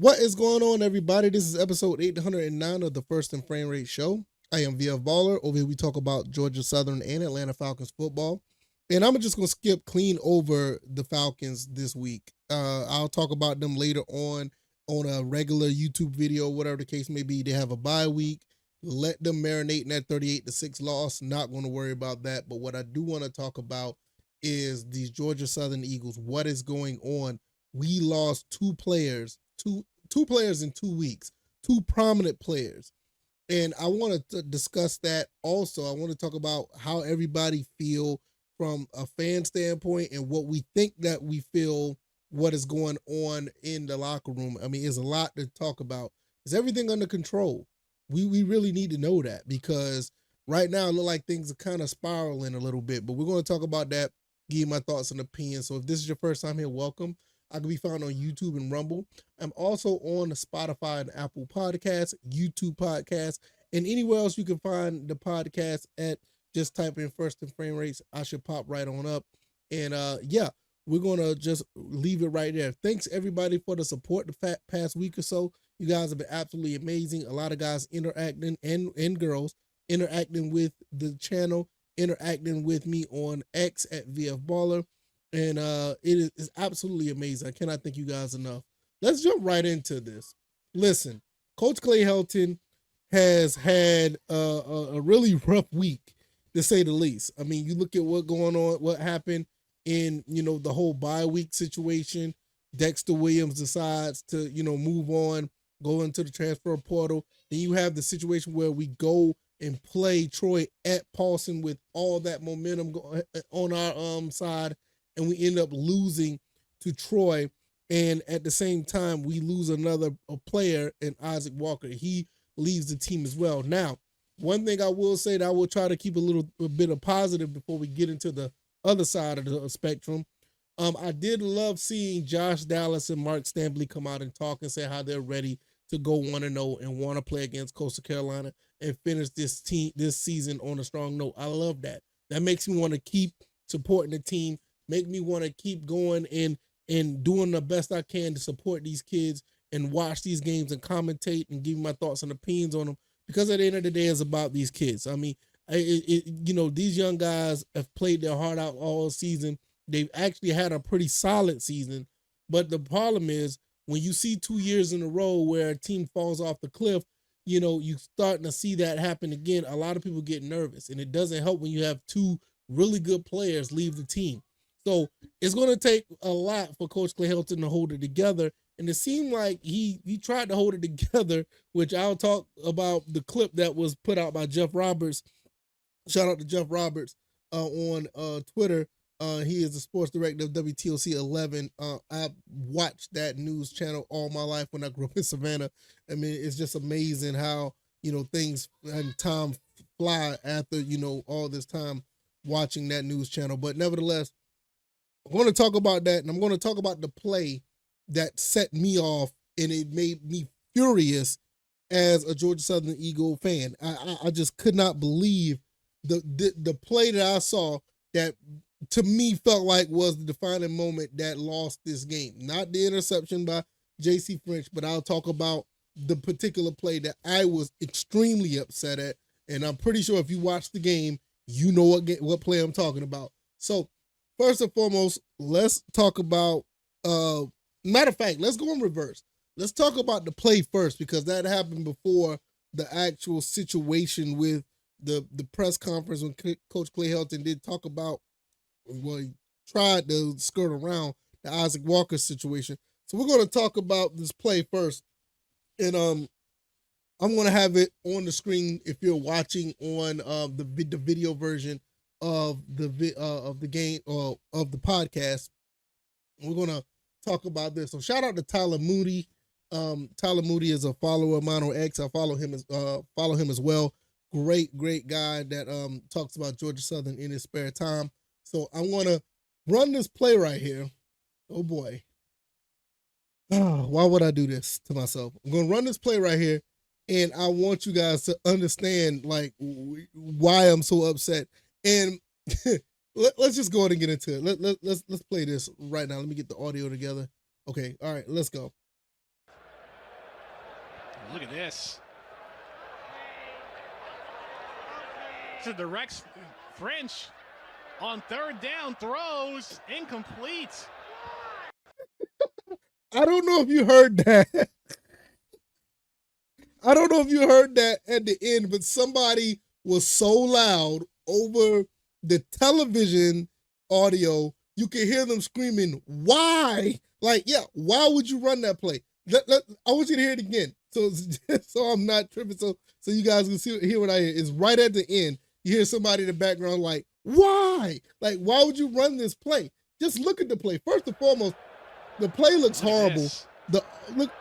What is going on, everybody? This is episode 809 of the First and Frame Rate Show. I am VF Baller. Over here, we talk about Georgia Southern and Atlanta Falcons football. And I'm just going to skip clean over the Falcons this week. I'll talk about them later on a regular YouTube video, whatever the case may be. They have a bye week. Let them marinate in that 38-6 loss. Not going to worry about that. But what I do want to talk about is these Georgia Southern Eagles. What is going on? We lost two players in 2 weeks, two prominent players. And I want to discuss that also. I want to talk about how everybody feel from a fan standpoint and what we think that we feel what is going on in the locker room. I mean, there's a lot to talk about. Is everything under control? We really need to know that, because right now it looks like things are kind of spiraling a little bit. But we're going to talk about that, give you my thoughts and opinions. So if this is your first time here, welcome. I can be found on YouTube and Rumble. I'm also on the Spotify and Apple Podcasts, YouTube Podcasts, and anywhere else you can find the podcast at. Just type in First and Frame Rates. I should pop right on up. And yeah, we're going to just leave it right there. Thanks, everybody, for the support the past week or so. You guys have been absolutely amazing. A lot of guys interacting, and girls interacting with the channel, interacting with me on X at VF Baller. And it is absolutely amazing. I cannot thank you guys enough. Let's jump right into this. Listen, Coach Clay Helton has had a really rough week, to say the least. I mean, you look at what happened in, the whole bye week situation. Dexter Williams decides to, move on, go into the transfer portal. Then you have the situation where we go and play Troy at Paulson with all that momentum on our side, and we end up losing to Troy. And at the same time, we lose another player in Isaac Walker. He leaves the team as well. Now, one thing I will say that I will try to keep a bit of positive before we get into the other side of the spectrum. I did love seeing Josh Dallas and Mark Stambley come out and talk and say how they're ready to go 1-0 and want to play against Coastal Carolina and finish this season on a strong note. I love that. That makes me want to keep supporting the team, make me want to keep going and doing the best I can to support these kids and watch these games and commentate and give my thoughts and opinions on them. Because at the end of the day, it's about these kids. I mean, these young guys have played their heart out all season. They've actually had a pretty solid season. But the problem is, when you see 2 years in a row where a team falls off the cliff, you're starting to see that happen again. A lot of people get nervous, and it doesn't help when you have two really good players leave the team. So it's going to take a lot for Coach Clay Helton to hold it together. And it seemed like he tried to hold it together, which I'll talk about the clip that was put out by Jeff Roberts. Shout out to Jeff Roberts on Twitter. He is the sports director of WTOC 11. I watched that news channel all my life when I grew up in Savannah. I mean, it's just amazing how, things and time fly after, all this time watching that news channel. But nevertheless, I'm going to talk about that, and I'm going to talk about the play that set me off, and it made me furious as a Georgia Southern Eagle fan. I just could not believe the play that I saw that to me felt like was the defining moment that lost this game. Not the interception by J.C. French, but I'll talk about the particular play that I was extremely upset at, and I'm pretty sure if you watch the game, you know what play I'm talking about. So first and foremost, let's talk about matter of fact, let's go in reverse. Let's talk about the play first, because that happened before the actual situation with the press conference when Coach Clay Helton did talk about, well, he tried to skirt around the Isaac Walker situation. So we're going to talk about this play first. And I'm going to have it on the screen if you're watching on the video version of the game or of the podcast. We're going to talk about this. So shout out to Tyler Moody. Tyler Moody is a follower of mine on X. I follow him as well. Great guy that talks about Georgia Southern in his spare time. So I want to run this play right here. Oh boy. Why would I do this to myself? I'm going to run this play right here, and I want you guys to understand like why I'm so upset. And let's just go ahead and get into it. Let's play this right now. Let me get the audio together. Okay, all right, let's go. Look at this. It's a direct French on third down, throws incomplete. I don't know if you heard that. I don't know if you heard that at the end, but somebody was so loud over the television audio, you can hear them screaming, "Why?" Like, yeah, why would you run that play? I want you to hear it again, so I'm not tripping. So you guys can hear what I hear. It's right at the end. You hear somebody in the background like, "Why? Like, why would you run this play?" Just look at the play. First and foremost, the play looks horrible. Look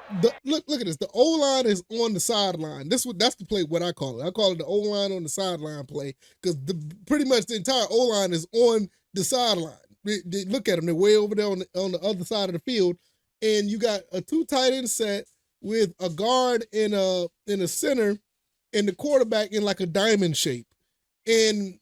at this. The O line is on the sideline. That's the play. What I call it. I call it the O line on the sideline play because pretty much the entire O line is on the sideline. Look at them. They're way over there on the other side of the field, and you got a 2 tight end set with a guard in a center, and the quarterback in like a diamond shape. And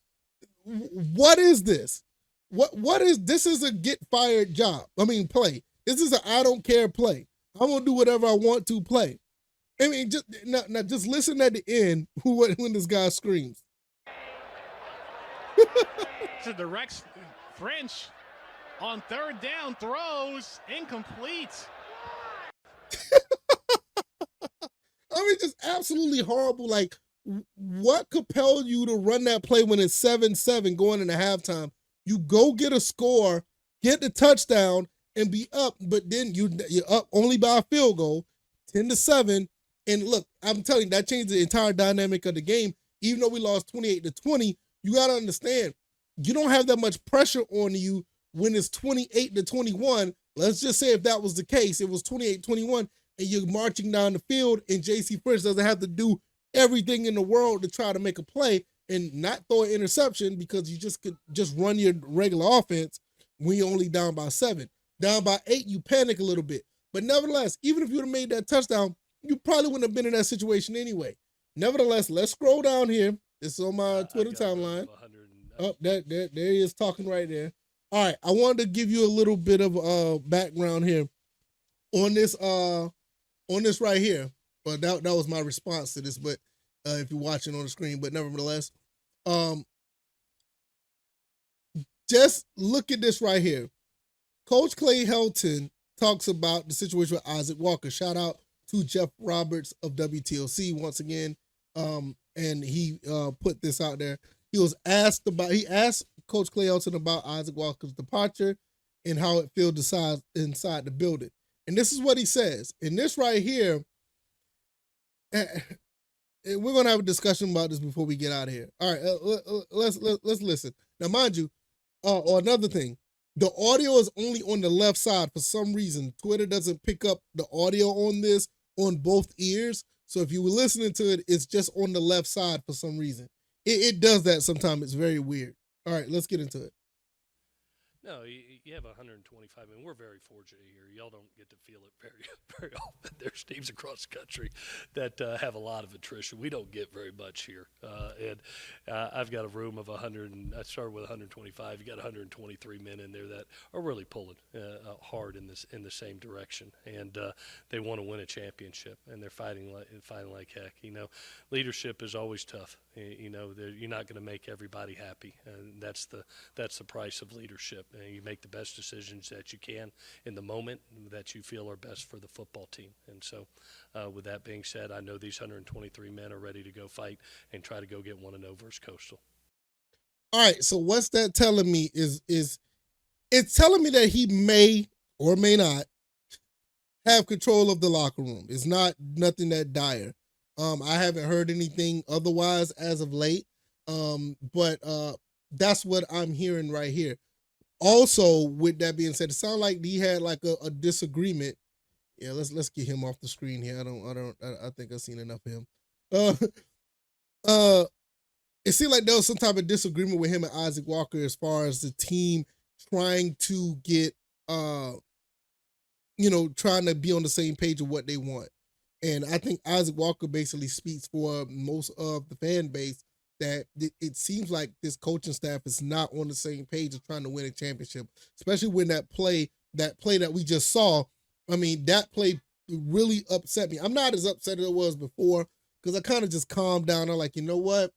what is this? What is this? Is a get fired job. I mean, play. This is a I don't care play. I'm gonna do whatever I want to play. I mean, just listen at the end when this guy screams. It's a direct French on third down, throws incomplete. I mean, just absolutely horrible. Like, what compelled you to run that play when it's 7-7 going into halftime? You go get a score, get the touchdown, and be up, but then you're up only by a field goal, 10-7. And look, I'm telling you, that changed the entire dynamic of the game. Even though we lost 28-20, you got to understand, you don't have that much pressure on you when it's 28-21. Let's just say if that was the case, it was 28-21, and you're marching down the field, and J.C. French doesn't have to do everything in the world to try to make a play and not throw an interception because you just could just run your regular offense when you're only down by 7. Down by 8, you panic a little bit. But nevertheless, even if you would have made that touchdown, you probably wouldn't have been in that situation anyway. Nevertheless, let's scroll down here. It's on my Twitter timeline. Oh, there he is talking right there. All right, I wanted to give you a little bit of background here on this right here. But that was my response to this. But if you're watching on the screen, but nevertheless, just look at this right here. Coach Clay Helton talks about the situation with Isaac Walker. Shout out to Jeff Roberts of WTOC once again. And he put this out there. He asked Coach Clay Helton about Isaac Walker's departure and how it feels inside the building. And this is what he says. And this right here, we're gonna have a discussion about this before we get out of here. All right, let's listen. Now, mind you, or another thing, the audio is only on the left side for some reason. Twitter doesn't pick up the audio on this on both ears. So if you were listening to it, it's just on the left side for some reason. It does that sometimes. It's very weird. All right, let's get into it. No, you have 125. I mean, we're very fortunate here. Y'all don't get to feel it very often. There's teams across the country that have a lot of attrition. We don't get very much here. And I've got a room of 100, and I started with 125. You got 123 men in there that are really pulling hard in the same direction, and they want to win a championship, and they're fighting like heck. You know, leadership is always tough. You know, you're not going to make everybody happy, and that's the price of leadership. And you make the best decisions that you can in the moment that you feel are best for the football team. And so, with that being said, I know these 123 men are ready to go fight and try to go get 1-0 versus Coastal. All right, so what's that telling me is it's telling me that he may or may not have control of the locker room. It's nothing that dire. I haven't heard anything otherwise as of late, but that's what I'm hearing right here. Also, with that being said, it sounds like he had like a disagreement. Yeah, let's get him off the screen here. I think I've seen enough of him. It seemed like there was some type of disagreement with him and Isaac Walker as far as the team trying to get, trying to be on the same page of what they want. And I think Isaac Walker basically speaks for most of the fan base that it seems like this coaching staff is not on the same page of trying to win a championship, especially when that play that we just saw. I mean, that play really upset me. I'm not as upset as I was before because I kind of just calmed down. I'm like, you know what?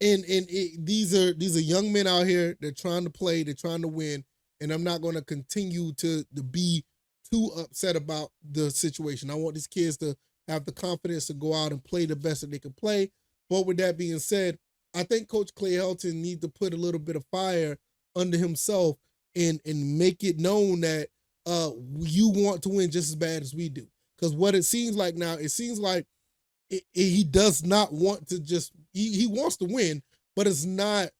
These are young men out here. They're trying to play. They're trying to win, and I'm not going to continue to be too upset about the situation. I want these kids to have the confidence to go out and play the best that they can play. But with that being said, I think Coach Clay Helton needs to put a little bit of fire under himself and make it known that you want to win just as bad as we do. Because what it seems like now, it seems like he does not want to just he wants to win, but it's not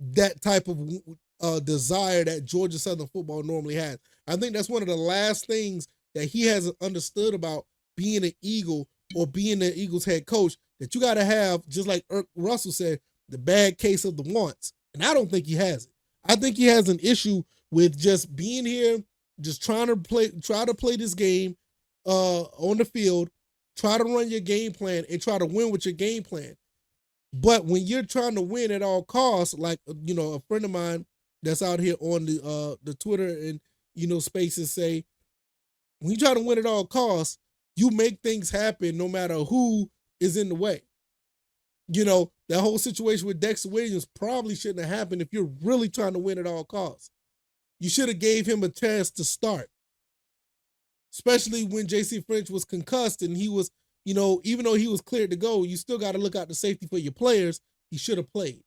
that type of desire that Georgia Southern football normally has. I think that's one of the last things that he hasn't understood about being an Eagle or being the Eagles head coach, that you got to have, just like Russell said, the bad case of the wants. And I don't think he has it. I think he has an issue with just being here, just try to play this game on the field, try to run your game plan and try to win with your game plan. But when you're trying to win at all costs, like, you know, a friend of mine that's out here on the Twitter and, you know, spaces say, when you try to win at all costs, you make things happen no matter who is in the way. You know, that whole situation with Dexter Williams probably shouldn't have happened if you're really trying to win at all costs. You should have gave him a chance to start. Especially when J.C. French was concussed and he was, you know, even though he was cleared to go, you still got to look out the safety for your players. He should have played.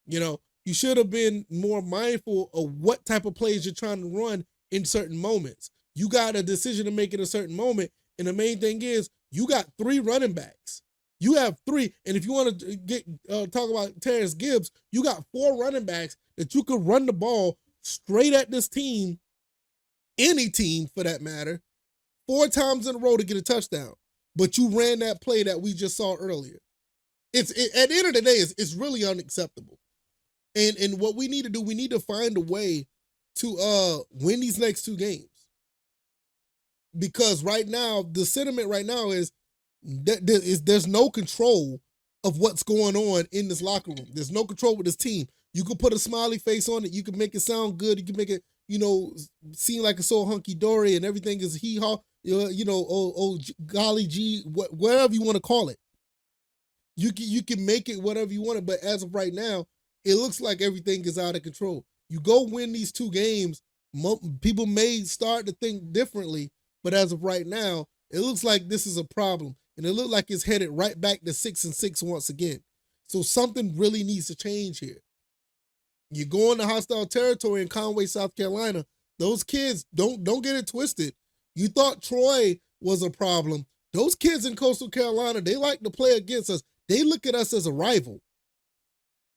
You know, you should have been more mindful of what type of plays you're trying to run in certain moments. You got a decision to make in a certain moment. And the main thing is, you got 3 running backs. You have 3. And if you want to talk about Terrence Gibbs, you got 4 running backs that you could run the ball straight at this team, any team for that matter, 4 times in a row to get a touchdown. But you ran that play that we just saw earlier. At the end of the day, it's really unacceptable. And what we need to do, we need to find a way to win these next 2 games. Because right now, the sentiment right now is that there's no control of what's going on in this locker room. There's no control with this team. You can put a smiley face on it. You can make it sound good. You can make it, you know, seem like it's so hunky-dory and everything is hee-haw, you know, oh golly gee, whatever you want to call it. You can make it whatever you want it, but as of right now, it looks like everything is out of control. You go win these 2 games, people may start to think differently, but as of right now, it looks like this is a problem. And it looks like it's headed right back to 6-6 once again. So something really needs to change here. You go into hostile territory in Conway, South Carolina. Those kids, don't get it twisted. You thought Troy was a problem. Those kids in Coastal Carolina, they like to play against us. They look at us as a rival.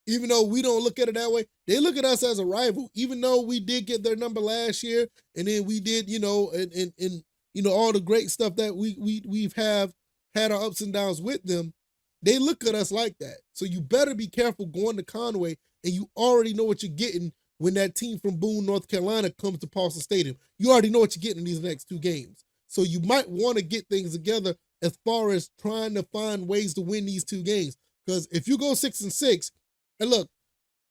Even though we don't look at it that way, they look at us as a rival. Even though we did get their number last year, and then we did, you know, and you know, all the great stuff that we've had our ups and downs with them, they look at us like that. So you better be careful going to Conway, and you already know what you're getting when that team from Boone, North Carolina comes to Paulson Stadium. You already know what you're getting in these next 2 games. So you might want to get things together as far as trying to find ways to win these 2 games. Because if you go 6-6, and look,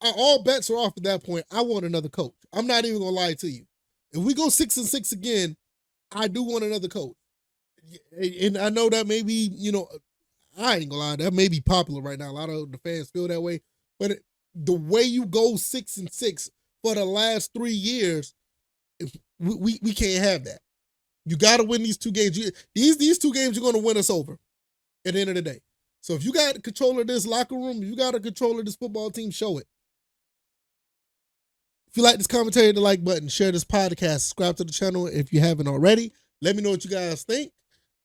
all bets are off at that point. I want another coach. I'm not even going to lie to you. If we go 6-6 again, I do want another coach. And I know that may be, you know, I ain't gonna lie, that may be popular right now. A lot of the fans feel that way. But the way you go 6-6 for the last 3 years, we can't have that. You got to win these 2 games. These 2 games, you're going to win us over at the end of the day. So if you got control of this locker room, if you got a control of this football team, show it. If you like this commentary, hit the like button, share this podcast, subscribe to the channel if you haven't already. Let me know what you guys think.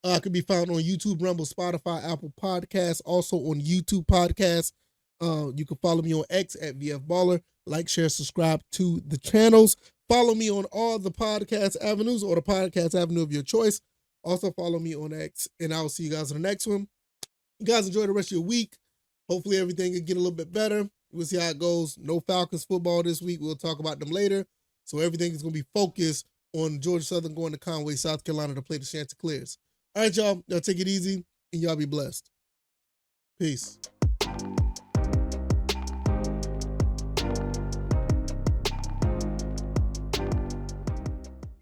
It can be found on YouTube, Rumble, Spotify, Apple Podcasts, also on YouTube Podcasts. You can follow me on X at VFBaller. Like, share, subscribe to the channels. Follow me on all the podcast avenues or the podcast avenue of your choice. Also follow me on X, and I'll see you guys in the next one. You guys enjoy the rest of your week. Hopefully everything will get a little bit better. We'll see how it goes. No Falcons football this week. We'll talk about them later. So everything is going to be focused on Georgia Southern going to Conway, South Carolina to play the Chanticleers. All right, y'all. Y'all take it easy, and y'all be blessed. Peace.